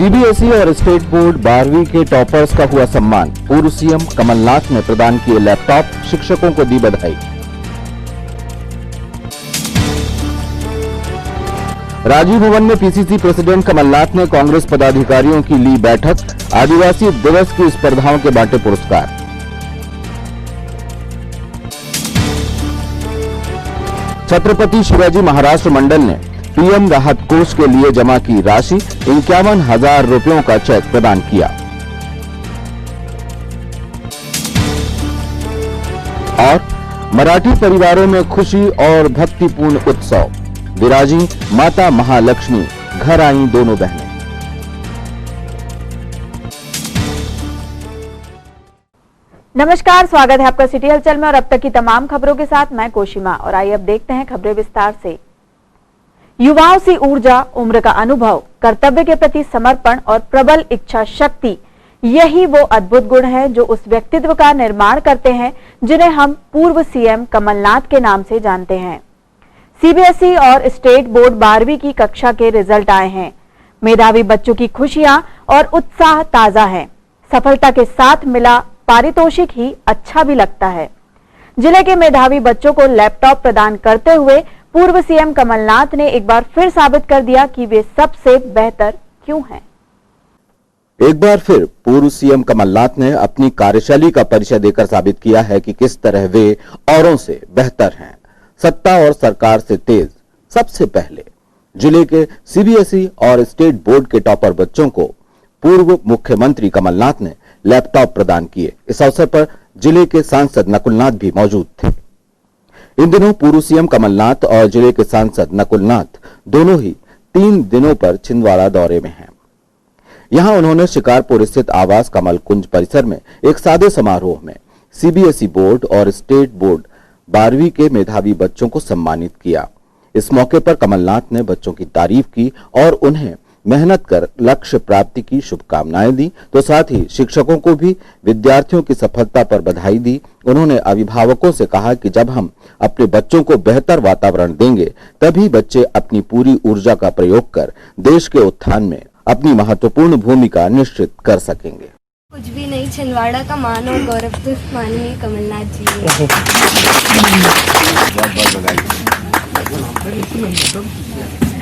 CBSE और state board 12वीं के टॉपर्स का हुआ सम्मान। पूर्व सीएम कमलनाथ ने प्रदान किए लैपटॉप, शिक्षकों को दी बधाई। राजीव भवन में पीसीसी प्रेसिडेंट कमलनाथ ने कांग्रेस पदाधिकारियों की ली बैठक। आदिवासी दिवस की स्पर्धाओं के बांटे पुरस्कार। छत्रपति शिवाजी महाराष्ट्र मंडल ने पीएम राहत कोष के लिए जमा की राशि 51,000 रुपयों का चेक प्रदान किया। और मराठी परिवारों में खुशी और भक्तिपूर्ण उत्सव। विराजी माता महालक्ष्मी, घर आई दोनों बहनें। नमस्कार, स्वागत है आपका सिटी हलचल में और अब तक की तमाम खबरों के साथ मैं कोशिमा। और आइए अब देखते हैं खबरें विस्तार से। युवाओं से ऊर्जा, उम्र का अनुभव, कर्तव्य के प्रति समर्पण और प्रबल इच्छा शक्ति, यही वो अद्भुत गुण है जो उस व्यक्तित्व का निर्माण करते हैं जिन्हें हम पूर्व सीएम कमलनाथ के नाम से जानते हैं। सीबीएसई और स्टेट बोर्ड 12वीं की कक्षा के रिजल्ट आए हैं। मेधावी बच्चों की खुशियां और उत्साह ताजा है। सफलता के साथ मिला पारितोषिक ही अच्छा भी लगता है। जिले के मेधावी बच्चों को लैपटॉप प्रदान करते हुए पूर्व सीएम कमलनाथ ने एक बार फिर साबित कर दिया कि वे सबसे बेहतर क्यों हैं। एक बार फिर पूर्व सीएम कमलनाथ ने अपनी कार्यशैली का परिचय देकर साबित किया है कि किस तरह वे औरों से बेहतर हैं। सत्ता और सरकार से तेज। सबसे पहले जिले के सीबीएसई और स्टेट बोर्ड के टॉपर बच्चों को पूर्व मुख्यमंत्री कमलनाथ ने लैपटॉप प्रदान किए। इस अवसर पर जिले के सांसद नकुलनाथ भी मौजूद थे। इन दिनों पूर्व सीएम कमलनाथ और जिले के सांसद नकुलनाथ दोनों ही 3 दिनों पर छिंदवाड़ा दौरे में हैं। यहां उन्होंने शिकारपुर स्थित आवास कमल कुंज परिसर में एक सादे समारोह में सीबीएसई बोर्ड और स्टेट बोर्ड 12वीं के मेधावी बच्चों को सम्मानित किया। इस मौके पर कमलनाथ ने बच्चों की तारीफ की और उन्हें मेहनत कर लक्ष्य प्राप्ति की शुभकामनाएं दी, तो साथ ही शिक्षकों को भी विद्यार्थियों की सफलता पर बधाई दी। उन्होंने अभिभावकों से कहा कि जब हम अपने बच्चों को बेहतर वातावरण देंगे तभी बच्चे अपनी पूरी ऊर्जा का प्रयोग कर देश के उत्थान में अपनी महत्वपूर्ण भूमिका निश्चित कर सकेंगे। कुछ भी नहीं, छिंदवाड़ा का मान और गौरव तो माननीय कमलनाथ जी ने।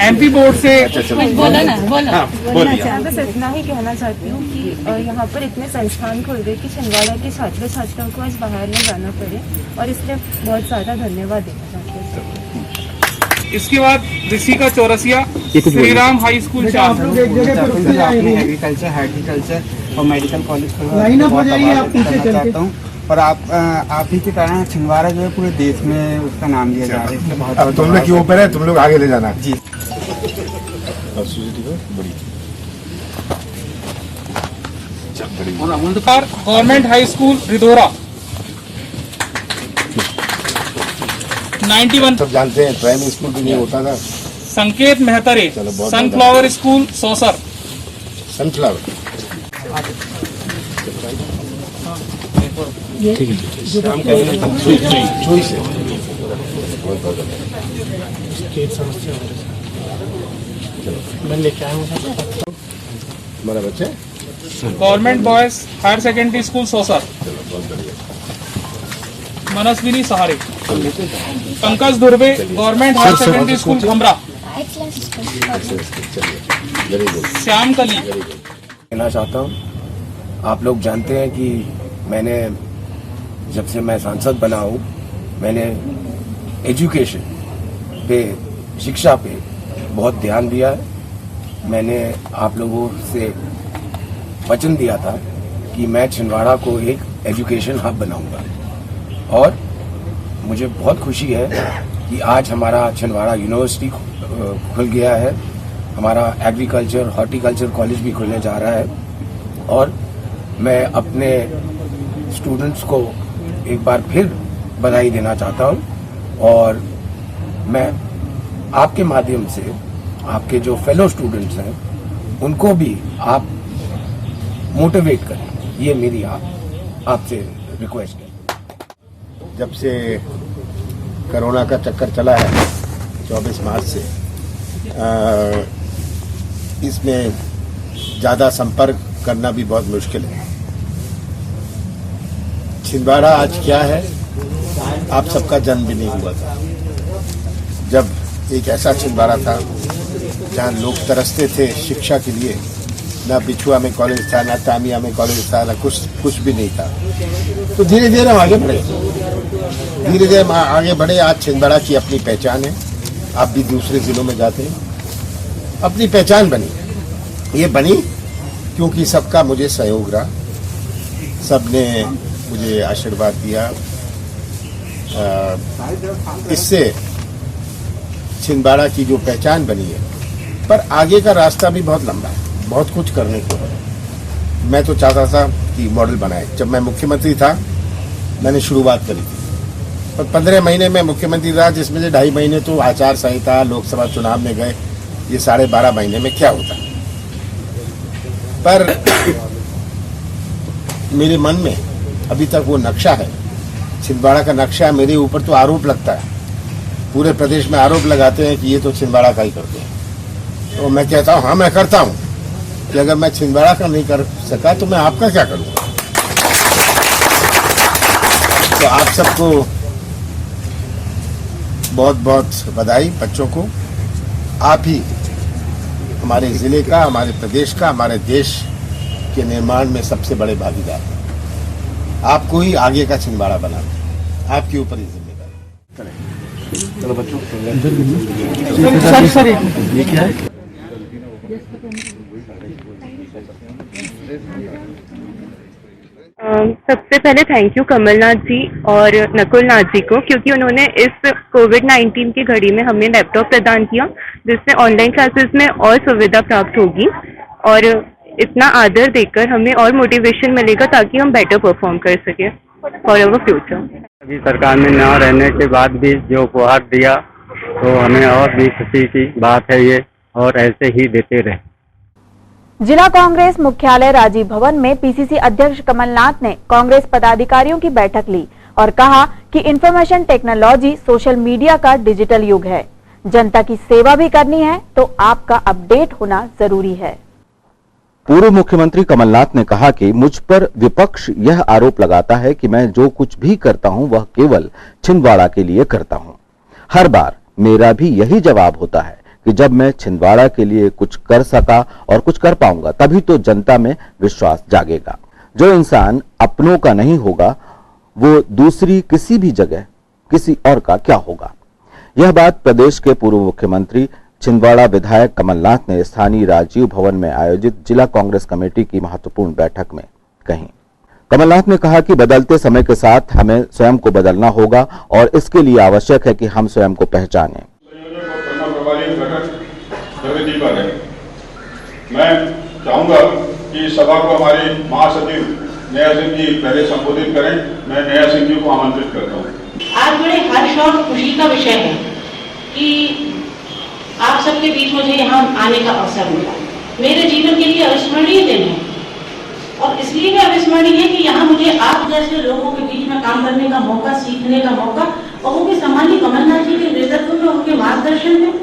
एमपी बोर्ड से बोलना बस इतना ही कहना चाहती हूँ कि यहाँ पर इतने संस्थान खुल गए कि छिंदवाड़ा के छात्र छात्राओं को आज बाहर न जाना पड़े और इसलिए बहुत ज़्यादा धन्यवाद देना चाहती हूँ। इसके बाद ऋषि का Chaurasia Shri Ram high school agriculture, horticulture और मेडिकल कॉलेज चाहता हूँ और आप ही के कारण छिंदवाड़ा जो है पूरे देश में उसका नाम लिया जा रहा है। तुम लोग क्यों ऊपर है, तुम लोग आगे ले जाना जी। Government high school Ridhora 91। सब जानते हैं प्राइमरी स्कूल भी नहीं होता था। Sanket Mehtare sunflower school Sausar. Sunflower हमारा बच्चे government boys higher secondary school Sausar. Manaswini Sahare. Pankaj Dhurve government higher secondary school Khamra. Shyam Kali. कहना चाहता हूँ, आप लोग जानते हैं कि मैंने जब से मैं सांसद बना हूँ मैंने एजुकेशन पे, शिक्षा पे बहुत ध्यान दिया है। मैंने आप लोगों से वचन दिया था कि मैं छिंदवाड़ा को एक एजुकेशन हब बनाऊंगा और मुझे बहुत खुशी है कि आज हमारा छिंदवाड़ा यूनिवर्सिटी खुल गया है। हमारा एग्रीकल्चर, हॉर्टिकल्चर कॉलेज भी खुलने जा रहा है और मैं अपने स्टूडेंट्स को एक बार फिर बधाई देना चाहता हूं और मैं आपके माध्यम से आपके जो फेलो स्टूडेंट्स हैं उनको भी आप मोटिवेट करें, ये मेरी आपसे रिक्वेस्ट है। जब से कोरोना का चक्कर चला है 24 मार्च से, इसमें ज़्यादा संपर्क करना भी बहुत मुश्किल है। छिंदवाड़ा आज क्या है, आप सबका जन्म भी नहीं हुआ था जब एक ऐसा छिंदवाड़ा था जहाँ लोग तरसते थे शिक्षा के लिए। ना बिछुआ में कॉलेज था, ना तामिया में कॉलेज था, ना कुछ भी नहीं था। तो धीरे धीरे हम आगे बढ़े। आज छिंदवाड़ा की अपनी पहचान है। आप भी दूसरे जिलों में जाते हैं, अपनी पहचान बनी। ये बनी क्योंकि सबका मुझे सहयोग रहा, सबने मुझे आशीर्वाद दिया। इससे छिंदवाड़ा की जो पहचान बनी है, पर आगे का रास्ता भी बहुत लंबा है, बहुत कुछ करने को है। मैं तो चाहता था कि मॉडल बनाए। जब मैं मुख्यमंत्री था मैंने शुरुआत करी थी, पर 15 महीने में मुख्यमंत्री रहा, जिसमें से 2.5 महीने तो आचार संहिता, लोकसभा चुनाव में गए। ये 12.5 महीने में क्या होता। पर मेरे मन में अभी तक वो नक्शा है, छिंदवाड़ा का नक्शा। मेरे ऊपर तो आरोप लगता है, पूरे प्रदेश में आरोप लगाते हैं कि ये तो छिंदवाड़ा का ही करते हैं। तो मैं कहता हूँ, हाँ मैं करता हूँ कि अगर मैं छिंदवाड़ा का नहीं कर सका तो मैं आपका क्या करूँगा। तो आप सबको बहुत बहुत बधाई। बच्चों को, आप ही हमारे जिले का, हमारे प्रदेश का, हमारे देश के निर्माण में सबसे बड़े भागीदार हैं। आपको ही आगे का छिंदवाड़ा बनाना, आपके ऊपर ही जिम्मेदारी। चलो बच्चों, ये क्या है? सबसे पहले थैंक यू कमलनाथ जी और नकुल नाथ जी को, क्योंकि उन्होंने इस कोविड-19 की घड़ी में हमें लैपटॉप प्रदान किया, जिससे ऑनलाइन क्लासेस में और सुविधा प्राप्त होगी और इतना आदर देकर हमें और मोटिवेशन मिलेगा ताकि हम बेटर परफॉर्म कर सकें फॉर अवर फ्यूचर। अभी सरकार में न रहने के बाद भी जो उपहार दिया तो हमें और भी खुशी की बात है ये, और ऐसे ही देते रहे। जिला कांग्रेस मुख्यालय राजीव भवन में पीसीसी अध्यक्ष कमलनाथ ने कांग्रेस पदाधिकारियों की बैठक ली और कहा कि इंफॉर्मेशन टेक्नोलॉजी सोशल मीडिया का डिजिटल युग है। जनता की सेवा भी करनी है तो आपका अपडेट होना जरूरी है। पूर्व मुख्यमंत्री कमलनाथ ने कहा कि मुझ पर विपक्ष यह आरोप लगाता है कि मैं जो कुछ भी करता हूं वह केवल छिंदवाड़ा के लिए करता हूं। हर बार मेरा भी यही जवाब होता है कि जब मैं छिंदवाड़ा के लिए कुछ कर सका और कुछ कर पाऊंगा तभी तो जनता में विश्वास जागेगा। जो इंसान अपनों का नहीं होगा वो दूसरी किसी भी जगह किसी और का क्या होगा। यह बात प्रदेश के पूर्व मुख्यमंत्री छिंदवाड़ा विधायक कमलनाथ ने स्थानीय राजीव भवन में आयोजित जिला कांग्रेस कमेटी की महत्वपूर्ण बैठक में कही। कमलनाथ ने कहा कि बदलते समय के साथ हमें स्वयं को बदलना होगा और इसके लिए आवश्यक है कि हम स्वयं को पहचानें। मैं चाहूंगा कि सभा को हमारे महासचिव नया सिंह जी पहले संबोधित करें। मैं नया सिंह जी को आमंत्रित करता हूँ। आज बड़े हर्ष और खुशी का विषय है कि आप सबके बीच मुझे यहाँ आने का अवसर मिला। मेरे जीवन के लिए अविस्मरणीय दिन है और इसलिए भी अविस्मरणीय है कि यहाँ मुझे आप जैसे लोगों के बीच में काम करने का मौका, सीखने का मौका, और वो भी सम्मानित कमलनाथ जी के नेतृत्व में, उनके मार्गदर्शन में,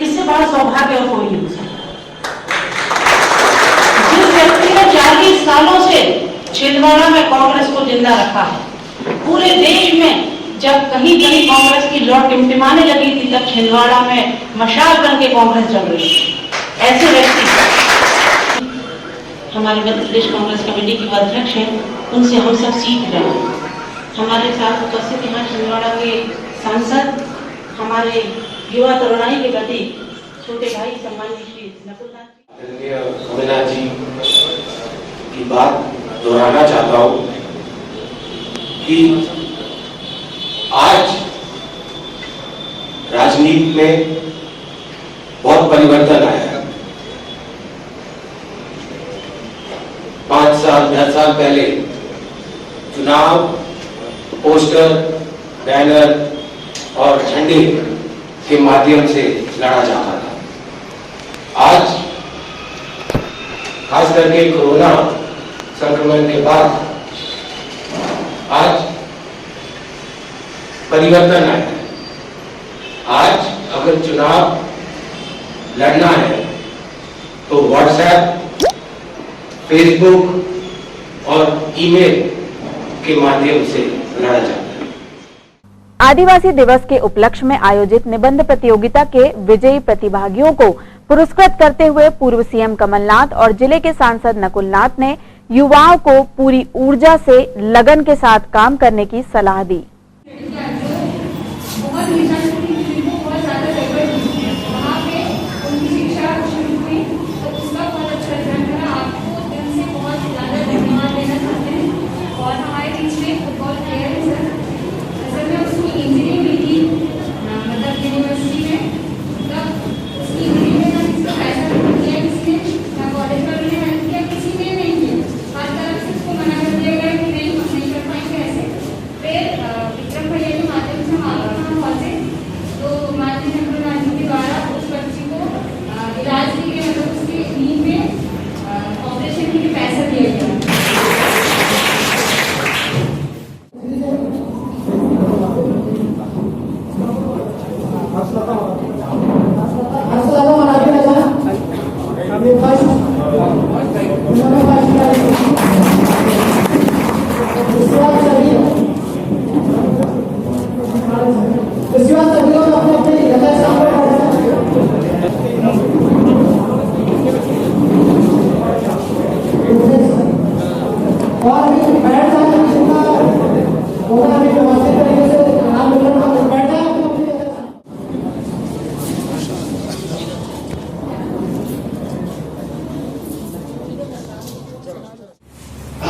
इससे बड़ा सौभाग्य और कोई नहीं हो सकता। जिस व्यक्ति ने 40 सालों से छिंदवाड़ा में कांग्रेस को जिंदा रखा है, पूरे देश में जब कहीं कहीं कांग्रेस की लौ टिमटिमाने लगी थी तब छिंदवाड़ा में मशाल बन के कांग्रेस जल रही थी। ऐसे व्यक्ति हमारे मध्य प्रदेश कांग्रेस कमेटी की अध्यक्ष हैं, उनसे हम सब सीख रहे हैं। हमारे साथ उपस्थित यहाँ छिंदवाड़ा के सांसद, हमारे युवा तरुणाई के प्रति छोटे भाई सम्मानित श्री कमलनाथ जी की बात दोहराना चाहता हूँ कि आज राजनीति में बहुत परिवर्तन आया है। 5 साल 10 साल पहले चुनाव पोस्टर, बैनर और झंडे के माध्यम से लड़ा जाता था। आज खास करके कोरोना संक्रमण के बाद आज परिवर्तन आया है। आज अगर चुनाव लड़ना है तो व्हाट्सएप फेसबुक और ईमेल के माध्यम से लड़ा जाता है। आदिवासी दिवस के उपलक्ष्य में आयोजित निबंध प्रतियोगिता के विजयी प्रतिभागियों को पुरस्कृत करते हुए पूर्व सीएम कमलनाथ और जिले के सांसद नकुलनाथ ने युवाओं को पूरी ऊर्जा से लगन के साथ काम करने की सलाह दी।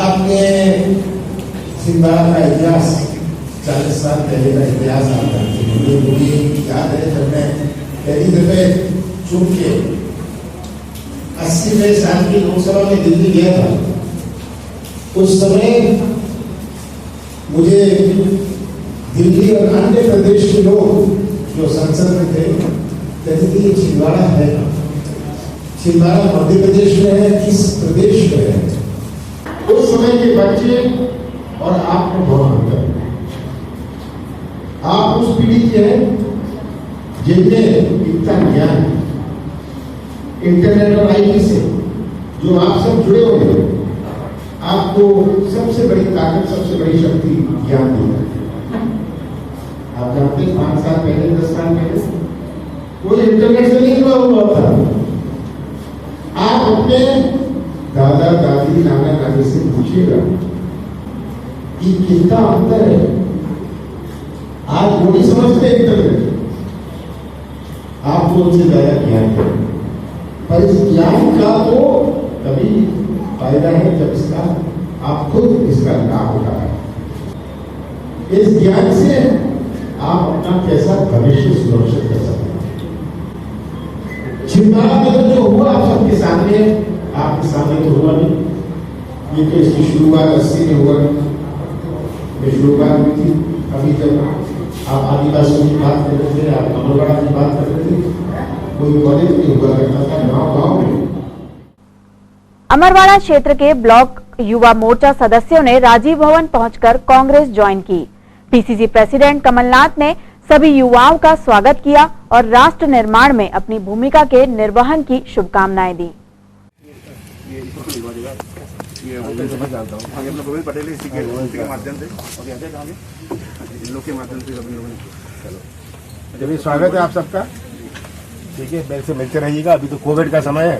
आपने छिंदवाड़ा का इतिहास 40 साल पहले का इतिहास आप जानते हैं। मुझे याद है जब मैं पहली दफे चुन के 80वें साल की लोकसभा में दिल्ली गया था, उस समय मुझे दिल्ली और अन्य प्रदेश के लोग जो संसद में थे कहते थे ये छिंदवाड़ा है, छिंदवाड़ा मध्य प्रदेश में है, किस प्रदेश में है। उस समय के बच्चे और आप में बहुत अंतर है। आप उस पीढ़ी के हैं जिनमें इतना ज्ञान इंटरनेट और आईटी से जो आप सब जुड़े हुए हैं, आपको सबसे बड़ी ताकत, सबसे बड़ी शक्ति ज्ञान दी है। आप जानते हैं 5 साल पहले, 10 साल पहले कोई इंटरनेट से नहीं जुड़ा हुआ था। आप अपने दादा दादी नाना नानी से पूछिएगा कि कितना अंतर है। आज वो नहीं समझते इंटरनेट, आपको उनसे ज्यादा ज्ञान है, पर इस ज्ञान का तो तभी फायदा है जब इसका आप खुद इसका लाभ उठाएं। इस ज्ञान से आप अपना कैसा भविष्य सुरक्षित कर सकते हैं। छिंदवाड़ा में जो हुआ आप सबके सामने, आपके सामने तो हुआ नहीं, ये तो इसकी शुरुआत 80 में हुआ, ये शुरुआत हुई थी। अभी जब आप आदिवासियों की बात कर रहे थे, आप अमरवाड़ा की बात कर रहे थे, कोई कॉलेज नहीं हुआ करता था गाँव में। अमरवाड़ा क्षेत्र के ब्लॉक युवा मोर्चा सदस्यों ने राजीव भवन पहुंचकर कांग्रेस ज्वाइन की। पीसीसी प्रेसिडेंट कमलनाथ ने सभी युवाओं का स्वागत किया और राष्ट्र निर्माण में अपनी भूमिका के निर्वहन की शुभकामनाएं दी। स्वागत है आप सबका। ठीक है, मेरे से मिलते रहिएगा। अभी तो कोविड का समय है।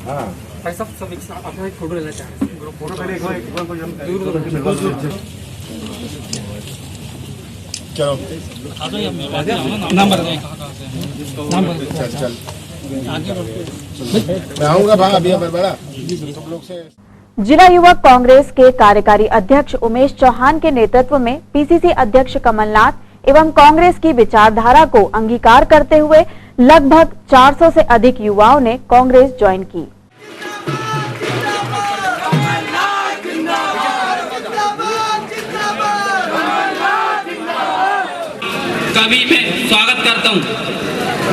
हाँ सब अपना एक फोटो लेना चाहते हैं। फोटो पहले चलो नंबर चल मैं आऊंगा भाई अभी बड़ा लोग से। जिला युवक कांग्रेस के कार्यकारी अध्यक्ष उमेश चौहान के नेतृत्व में पीसीसी अध्यक्ष कमलनाथ एवं कांग्रेस की विचारधारा को अंगीकार करते हुए लगभग 400 से अधिक युवाओं ने कांग्रेस ज्वाइन की। कभी मैं स्वागत करता हूं।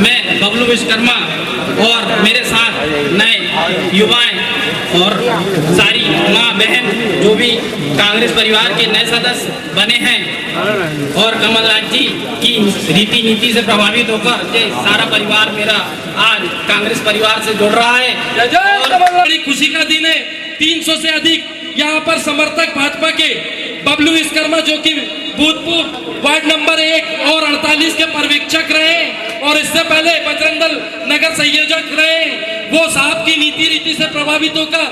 मैं बबलू विश्वकर्मा और मेरे साथ नए युवाएं और सारी माँ बहन जो भी कांग्रेस परिवार के नए सदस्य बने हैं और कमलनाथ जी की रीति नीति से प्रभावित होकर ये सारा परिवार मेरा आज कांग्रेस परिवार से जुड़ रहा है। और बड़ी खुशी का दिन है 300 से अधिक यहाँ पर समर्थक भाजपा के बबलू विश्वकर्मा जो कि भूतपूर्व वार्ड नंबर 1 और 48 के पर्यवेक्षक रहे और इससे पहले बजरंग दल नगर संयोजक रहे, वो साहब की नीति रीति से प्रभावित होकर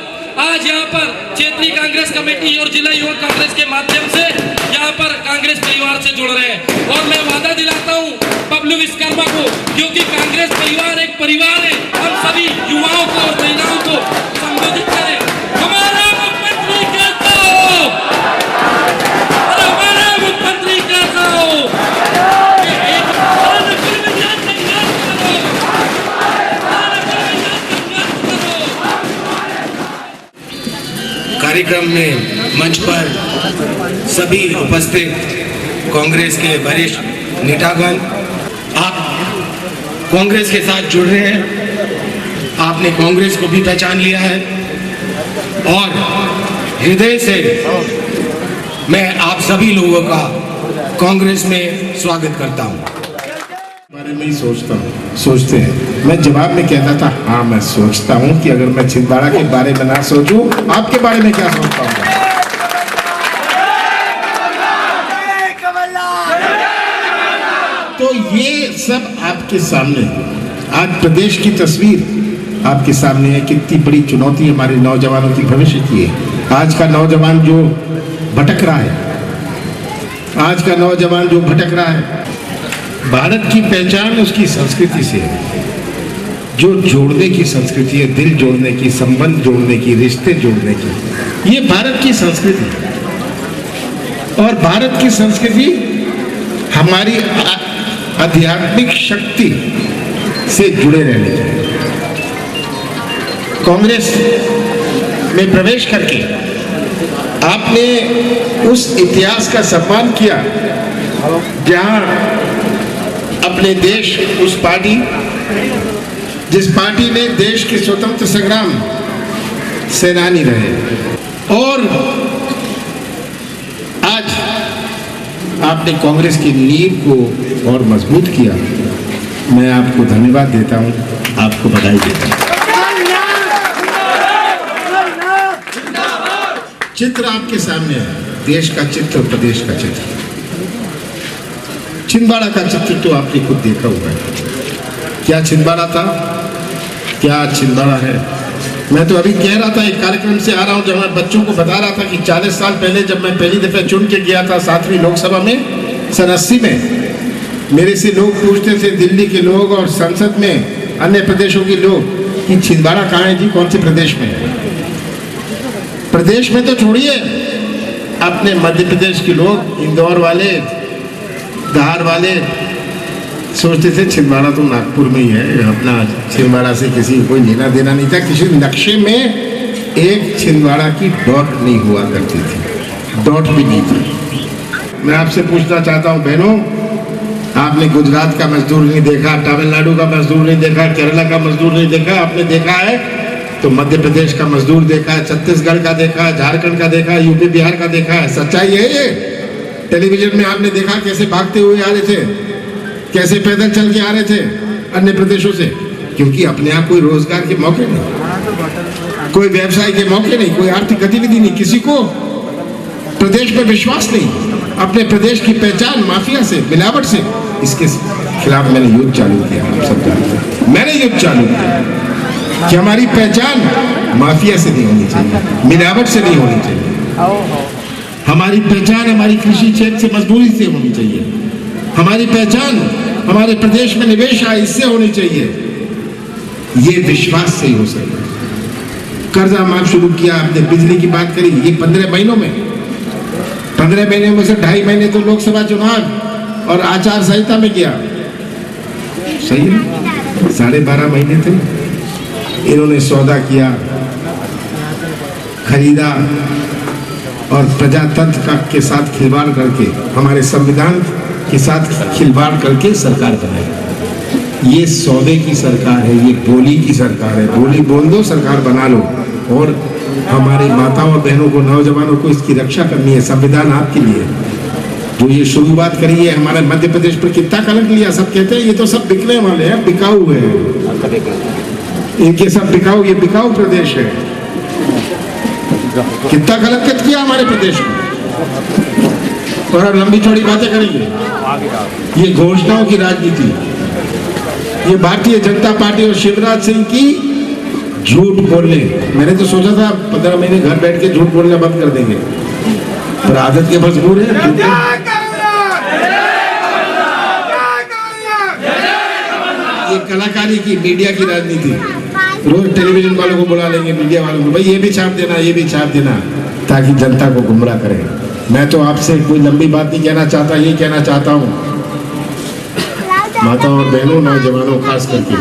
आज यहाँ पर क्षेत्रीय कांग्रेस कमेटी और जिला युवा कांग्रेस के माध्यम से यहाँ पर कांग्रेस परिवार से जुड़ रहे हैं। और मैं वादा दिलाता हूँ बबलू विश्वकर्मा को, क्योंकि कांग्रेस परिवार एक परिवार है, हम सभी युवाओं को और महिलाओं को संबोधित करें। हमारा मुख्यमंत्री कैसा हो, हमारा मुख्यमंत्री कैसा हो, कार्यक्रम में मंच पर सभी उपस्थित कांग्रेस के वरिष्ठ नेतागण, आप कांग्रेस के साथ जुड़ रहे हैं, आपने कांग्रेस को भी पहचान लिया है और हृदय से मैं आप सभी लोगों का कांग्रेस में स्वागत करता हूं। बारे में ही सोचते हैं। मैं जवाब में कहता था हाँ मैं सोचता हूँ कि अगर मैं छिंदवाड़ा के बारे में ना सोचूं, आपके बारे में क्या सोचता हूँ। तो ये सब आपके सामने, आज प्रदेश की तस्वीर आपके सामने है। कितनी बड़ी चुनौती हमारे नौजवानों की भविष्य की है। आज का नौजवान जो भटक रहा है, आज का नौजवान जो भटक रहा है, भारत की पहचान उसकी संस्कृति से है, जो जोड़ने की संस्कृति है, दिल जोड़ने की, संबंध जोड़ने की, रिश्ते जोड़ने की, ये भारत की संस्कृति है। और भारत की संस्कृति हमारी आध्यात्मिक शक्ति से जुड़े रहने चाहिए। कांग्रेस में प्रवेश करके आपने उस इतिहास का सम्मान किया जहां अपने देश, उस पार्टी जिस पार्टी ने देश के स्वतंत्र संग्राम सेनानी रहे, और आज आपने कांग्रेस की नींव को और मजबूत किया। मैं आपको धन्यवाद देता हूं, आपको बधाई देता हूं। चित्र आपके सामने है, देश का चित्र, प्रदेश का चित्र, छिंदवाड़ा का चित्र तो आपने खुद देखा हुआ है। क्या छिंदवाड़ा था, क्या छिंदवाड़ा है। मैं तो अभी कह रहा था, एक कार्यक्रम से आ रहा हूं जब मैं बच्चों को बता रहा था कि 40 साल पहले जब मैं पहली दफे चुन के गया था 7वीं लोकसभा में सन 80 में, मेरे से लोग पूछते थे, दिल्ली के लोग और संसद में अन्य प्रदेशों के लोग, कि छिंदवाड़ा कहाँ है जी, कौन से प्रदेश में है। प्रदेश में तो छोड़िए, अपने मध्य प्रदेश के लोग, इंदौर वाले, धार वाले सोचते थे छिंदवाड़ा तो नागपुर में ही है, अपना छिंदवाड़ा से किसी को कोई लेना देना नहीं था। किसी नक्शे में एक छिंदवाड़ा की डॉट नहीं हुआ करती थी, डॉट भी नहीं थी। मैं आपसे पूछना चाहता हूँ बहनों, आपने गुजरात का मजदूर नहीं देखा, तमिलनाडु का मजदूर नहीं देखा, केरला का मजदूर नहीं देखा, आपने देखा है तो मध्य प्रदेश का मजदूर देखा है, छत्तीसगढ़ का देखा है, झारखंड का देखा है, यूपी बिहार का देखा है। सच्चाई है ये। टेलीविजन में आपने देखा कैसे भागते हुए आ रहे थे, कैसे पैदल चल के आ रहे थे अन्य प्रदेशों से, क्योंकि अपने आप कोई रोजगार के मौके नहीं, कोई व्यवसाय के मौके नहीं, कोई आर्थिक गतिविधि नहीं, किसी को प्रदेश में विश्वास नहीं, अपने प्रदेश की पहचान माफिया से, मिलावट से, इसके खिलाफ मैंने युद्ध चालू किया। आप सब जानते हैं मैंने युद्ध चालू किया कि हमारी पहचान माफिया से नहीं होनी चाहिए, मिलावट से नहीं होनी चाहिए। हमारी पहचान हमारी कृषि क्षेत्र से, मजदूरी से होनी चाहिए। हमारी पहचान हमारे प्रदेश में निवेश आए, इससे होनी चाहिए। ये विश्वास से ही हो सकता है। कर्जा माफ शुरू किया आपने, बिजली की बात करी, ये 15 महीनों में, 15 महीने में से 2.5 महीने तो लोकसभा चुनाव और आचार संहिता में गया, सही है, 12.5 महीने थे। इन्होंने सौदा किया, खरीदा और प्रजातंत्र का के साथ खिलवाड़ करके, हमारे संविधान के साथ खिलवाड़ करके सरकार बनाई। ये सौदे की सरकार है, ये बोली की सरकार है। बोली बोल दो, सरकार बना लो। और हमारी माताओं और बहनों को, नौजवानों को इसकी रक्षा करनी है। संविधान आपके लिए जो ये शुरुआत करी है, हमारे मध्य प्रदेश पर कितना कलंक लिया। सब कहते हैं ये तो सब बिकने वाले हैं, बिकाऊ है, इनके सब बिकाऊ, ये बिकाऊ प्रदेश है। कितना कलंकित किया हमारे प्रदेश को। और अब लंबी चौड़ी बातें करेंगे। ये घोषणाओं की राजनीति, ये भारतीय जनता पार्टी और शिवराज सिंह की झूठ बोलने। मैंने तो सोचा था 15 महीने घर बैठ के झूठ बोलना बंद कर देंगे, पर आदत के मजबूर है। ये कलाकारी की, मीडिया की राजनीति। रोज टेलीविजन वालों को बुला लेंगे, मीडिया वालों को, भाई ये भी छाप देना, ये भी छाप देना, ताकि जनता को गुमराह करें। मैं तो आपसे कोई लंबी बात नहीं कहना चाहता, ये कहना चाहता हूँ माताओं और बहनों, नौजवानों, खास करके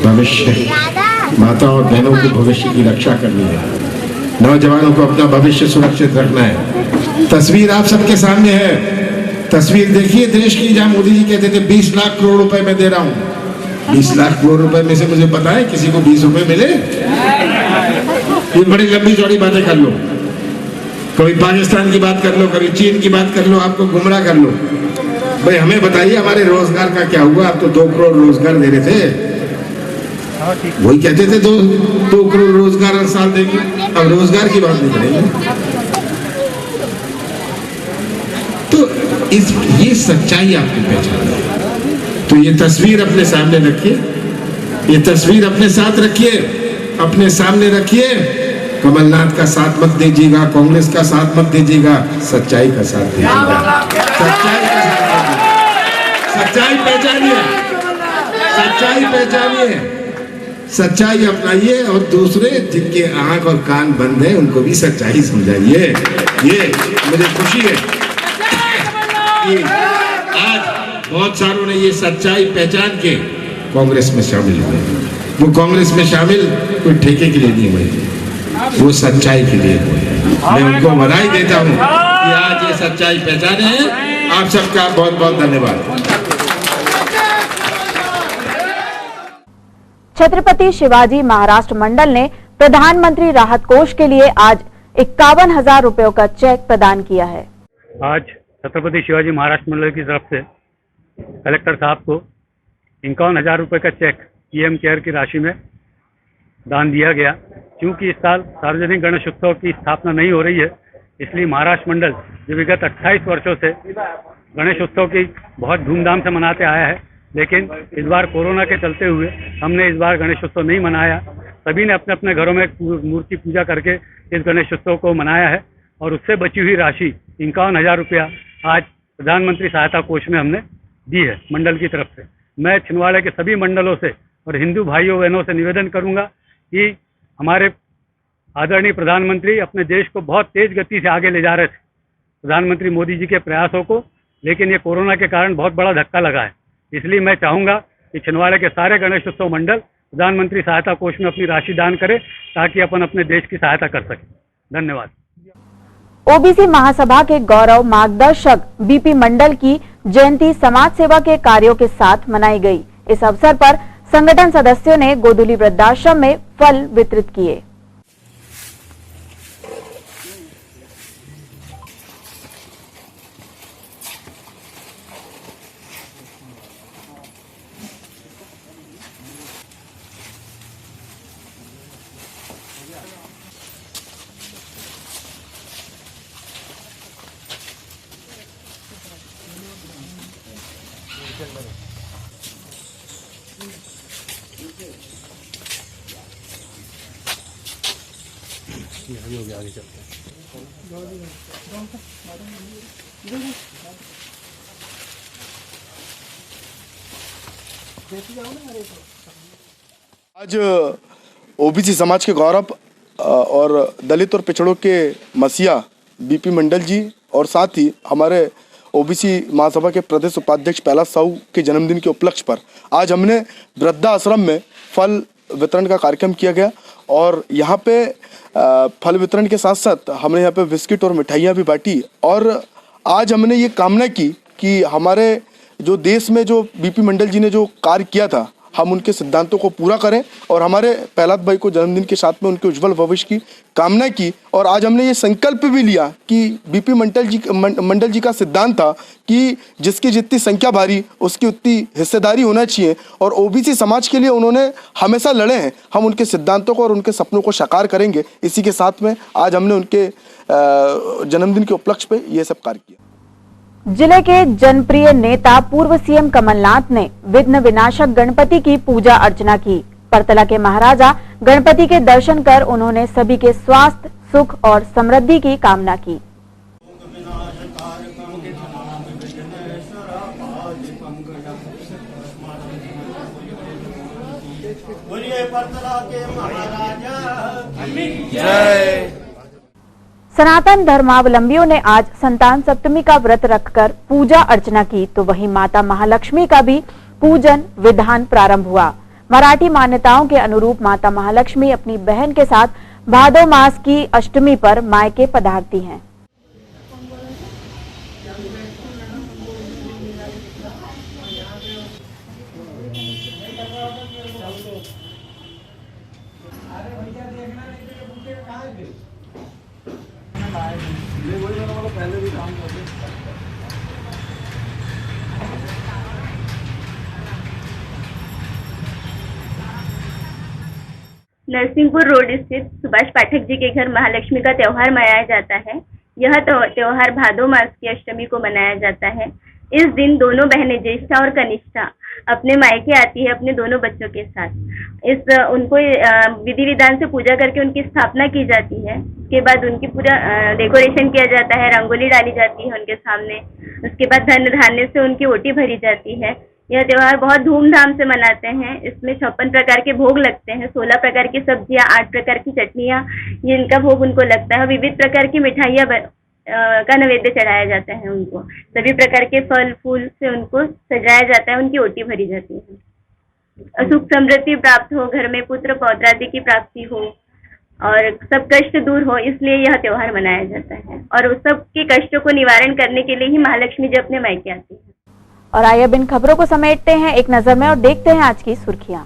भविष्य, माता और बहनों के भविष्य की रक्षा करनी है। नौजवानों को अपना भविष्य सुरक्षित रखना है। तस्वीर आप सबके सामने है। तस्वीर देखिए देश की, जहां मोदी जी कहते थे 20 लाख करोड़ रुपए मैं दे रहा हूं। 20 लाख करोड़ रुपए में से मुझे पता है किसी को 20 रुपए मिले? ये बड़ी लंबी चौड़ी बातें कर लो, कभी पाकिस्तान की बात कर लो, कभी चीन की बात कर लो, आपको गुमराह कर लो। भाई हमें बताइए हमारे रोजगार का क्या हुआ? आप तो 2 करोड़ रोजगार दे रहे थे, वही कहते थे 2 करोड़ रोजगार हर साल देंगे। अब रोजगार की बात नहीं करेंगे। तो ये सच्चाई आपकी पहचान है। तो ये तस्वीर अपने सामने रखिए, ये तस्वीर अपने साथ रखिए, अपने सामने रखिए। कमलनाथ का साथ मत दीजिएगा, कांग्रेस का साथ मत दीजिएगा, सच्चाई का साथ दीजिएगा। सच्चाई का साथ दीजिएगा। सच्चाई पहचानिए, सच्चाई पहचानिए, सच्चाई अपनाइए, और दूसरे जिनके आंख और कान बंद है उनको भी सच्चाई समझाइए। ये मुझे खुशी है कि आज बहुत सारों ने ये सच्चाई पहचान के कांग्रेस में शामिल हुए। वो कांग्रेस में शामिल कोई ठेके के लिए नहीं हुए, वो सच्चाई के लिए हुए। मैं उनको बधाई देता हूँ कि आज ये सच्चाई पहचाने हैं। आप सबका बहुत बहुत धन्यवाद। छत्रपति शिवाजी महाराष्ट्र मंडल ने प्रधानमंत्री राहत कोष के लिए आज 51,000 रुपयों का चेक प्रदान किया है। आज छत्रपति शिवाजी महाराष्ट्र मंडल की तरफ से कलेक्टर साहब को 51,000 रुपये का चेक पीएम केयर की राशि में दान दिया गया। क्योंकि इस साल सार्वजनिक गणेश उत्सव की स्थापना नहीं हो रही है, इसलिए महाराष्ट्र मंडल जो विगत 28 वर्षों से गणेश उत्सव की बहुत धूमधाम से मनाते आया है, लेकिन इस बार कोरोना के चलते हुए हमने इस बार गणेश उत्सव नहीं मनाया। सभी ने अपने अपने घरों में मूर्ति पूजा करके इस गणेश उत्सव को मनाया है, और उससे बची हुई राशि 51,000 रुपया आज प्रधानमंत्री सहायता कोष में हमने दी है मंडल की तरफ से। मैं छिंदवाड़ा के सभी मंडलों से और हिंदू भाइयों बहनों से निवेदन करूंगा कि हमारे आदरणीय प्रधानमंत्री अपने देश को बहुत तेज गति से आगे ले जा रहे थे, प्रधानमंत्री मोदी जी के प्रयासों को, लेकिन ये कोरोना के कारण बहुत बड़ा धक्का लगा है। इसलिए मैं चाहूंगा कि छिंदवाड़ा के सारे गणेश उत्सव मंडल प्रधानमंत्री सहायता कोष में अपनी राशि दान करें, ताकि अपन अपने देश की सहायता कर सकें। धन्यवाद। ओबीसी महासभा के गौरव मार्गदर्शक बीपी मंडल की जयंती समाज सेवा के कार्यों के साथ मनाई गई। इस अवसर पर संगठन सदस्यों ने गोदुली वृद्धाश्रम में फल वितरित किए। आगे चलते हैं। आज ओबीसी समाज के गौरव और दलित और पिछड़ों के मसीहा बीपी मंडल जी और साथ ही हमारे ओबीसी महासभा के प्रदेश उपाध्यक्ष कैलाश साहू के जन्मदिन के उपलक्ष्य पर आज हमने वृद्धाश्रम में फल वितरण का कार्यक्रम किया गया। और यहाँ पे फल वितरण के साथ साथ हमने यहाँ पे बिस्किट और मिठाइयाँ भी बांटी। और आज हमने ये कामना की कि हमारे जो देश में जो बीपी मंडल जी ने जो कार्य किया था, हम उनके सिद्धांतों को पूरा करें और हमारे प्रहलाद भाई को जन्मदिन के साथ में उनके उज्जवल भविष्य की कामना की। और आज हमने ये संकल्प भी लिया कि बीपी मंडल जी का सिद्धांत था कि जिसकी जितनी संख्या भारी उसकी उतनी हिस्सेदारी होना चाहिए, और ओबीसी समाज के लिए उन्होंने हमेशा लड़े हैं। हम उनके सिद्धांतों को और उनके सपनों को साकार करेंगे। इसी के साथ में आज हमने उनके जन्मदिन के उपलक्ष्य पे ये सब कार्य किया। जिले के जनप्रिय नेता पूर्व सीएम कमलनाथ ने विघ्न विनाशक गणपति की पूजा अर्चना की। परतला के महाराजा गणपति के दर्शन कर उन्होंने सभी के स्वास्थ्य, सुख और समृद्धि की कामना की। सनातन धर्मावलंबियों ने आज संतान सप्तमी का व्रत रखकर पूजा अर्चना की, तो वहीं माता महालक्ष्मी का भी पूजन विधान प्रारंभ हुआ। मराठी मान्यताओं के अनुरूप माता महालक्ष्मी अपनी बहन के साथ भादो मास की अष्टमी पर मायके पधारती हैं। नरसिंहपुर रोड स्थित सुभाष पाठक जी के घर महालक्ष्मी का त्योहार मनाया जाता है। यह त्योहार भादो मास की अष्टमी को मनाया जाता है। इस दिन दोनों बहनें ज्येष्ठा और कनिष्ठा अपने मायके आती है अपने दोनों बच्चों के साथ। उनको विधि विधान से पूजा करके उनकी स्थापना की जाती है। उसके बाद उनकी पूरा डेकोरेशन किया जाता है, रंगोली डाली जाती है उनके सामने। उसके बाद धन धान्य से उनकी ओटी भरी जाती है। यह त्योहार बहुत धूमधाम से मनाते हैं। इसमें 56 प्रकार के भोग लगते हैं, 16 प्रकार की सब्जियां, 8 प्रकार की चटनियां, ये इनका भोग उनको लगता है। विविध प्रकार की मिठाइयां का नैवेद्य चढ़ाया जाता है उनको। सभी प्रकार के फल फूल से उनको सजाया जाता है, उनकी ओटी भरी जाती है। सुख समृद्धि प्राप्त हो, घर में पुत्र पौत्र आदि की प्राप्ति हो और सब कष्ट दूर हो, इसलिए यह त्योहार मनाया जाता है। और उस सब के कष्टों को निवारण करने के लिए ही महालक्ष्मी जी अपने मायके आती है। और आइए अब इन खबरों को समेटते हैं एक नजर में और देखते हैं आज की सुर्खियां।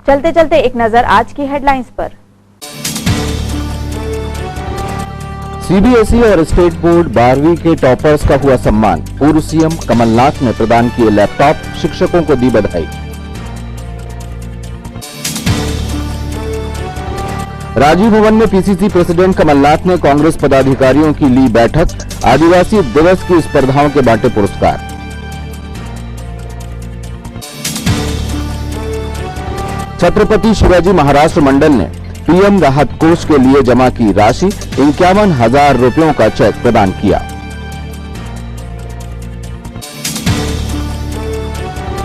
चलते चलते एक नजर आज की हेडलाइंस पर। सीबीएसई और स्टेट बोर्ड 12वीं के टॉपर्स का हुआ सम्मान। पूर्व सीएम कमलनाथ ने प्रदान किए लैपटॉप, शिक्षकों को दी बधाई। राजीव भवन में पीसीसी प्रेसिडेंट कमलनाथ ने कांग्रेस पदाधिकारियों की ली बैठक। आदिवासी दिवस की स्पर्धाओं के बांटे पुरस्कार। छत्रपति शिवाजी महाराष्ट्र मंडल ने पीएम राहत कोष के लिए जमा की राशि। 51,000 रुपयों का चेक प्रदान किया।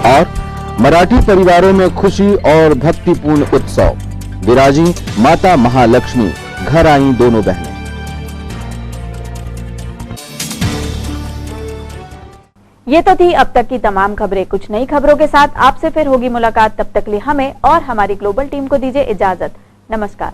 और मराठी परिवारों में खुशी और भक्तिपूर्ण उत्सव। विराजी माता महालक्ष्मी, घर आई दोनों बहनें। ये तो थी अब तक की तमाम खबरें। कुछ नई खबरों के साथ आपसे फिर होगी मुलाकात। तब तक लिए हमें और हमारी ग्लोबल टीम को दीजिए इजाजत। नमस्कार।